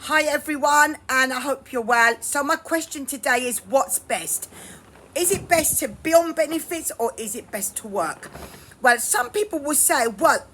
Hi everyone, and I hope you're well. So my question today is, what's best? Is it best to be on benefits or is it best to work? Well, some people will say, well,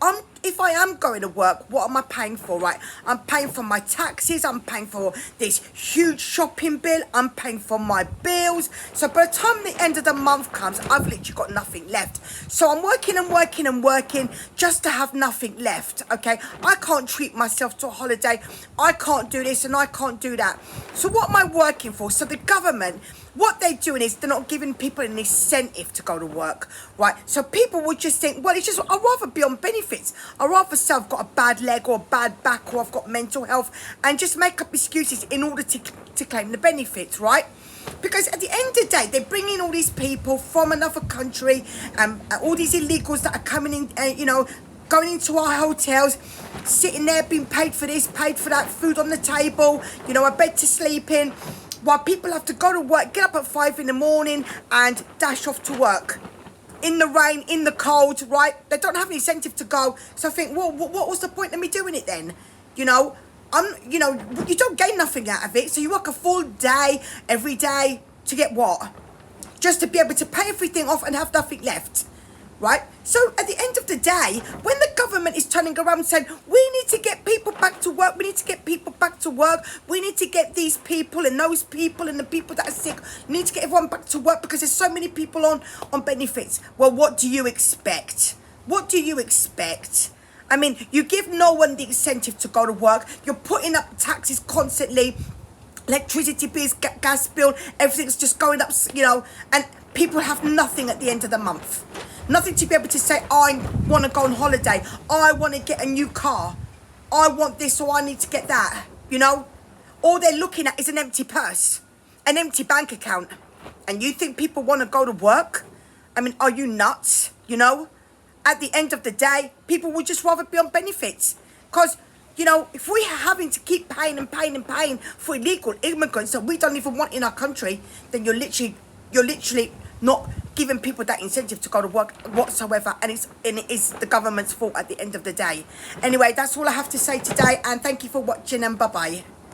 if I am going to work, what am I paying for, right? I'm paying for my taxes, I'm paying for this huge shopping bill, I'm paying for my bills. So by the time the end of the month comes, I've literally got nothing left. So I'm working and working and working just to have nothing left, okay? I can't treat myself to a holiday, I can't do this and I can't do that. So what am I working for? So the government, what they're doing is they're not giving people an incentive to go to work, right? So people would just think, well, it's just, I'd rather be on benefits. I'd rather say I've got a bad leg or a bad back or I've got mental health and just make up excuses in order to claim the benefits, right? Because at the end of the day, they bring in all these people from another country and all these illegals that are coming in, going into our hotels, sitting there being paid for this, paid for that, food on the table, a bed to sleep in, while people have to go to work, get up at 5 in the morning and dash off to work. In the rain, in the cold, right? They don't have an incentive to go. So I think, well, what was the point of me doing it then? You don't gain nothing out of it. So you work a full day, every day, to get what? Just to be able to pay everything off and have nothing left. Right? So at the end of the day, when the government is turning around and saying, we need to get people back to work, we need to get people back to work, we need to get these people and those people and the people that are sick, we need to get everyone back to work because there's so many people on benefits. Well, what do you expect? What do you expect? I mean, you give no one the incentive to go to work, you're putting up taxes constantly, electricity bills, gas bill, everything's just going up, and people have nothing at the end of the month. Nothing to be able to say, I want to go on holiday, I want to get a new car, I want this or I need to get that, All they're looking at is an empty purse, an empty bank account. And you think people want to go to work? I mean, are you nuts, At the end of the day, people would just rather be on benefits. Because, if we're having to keep paying and paying and paying for illegal immigrants that we don't even want in our country, then you're literally not giving people that incentive to go to work whatsoever, and it is the government's fault at the end of the day. Anyway, that's all I have to say today, and thank you for watching, and bye-bye.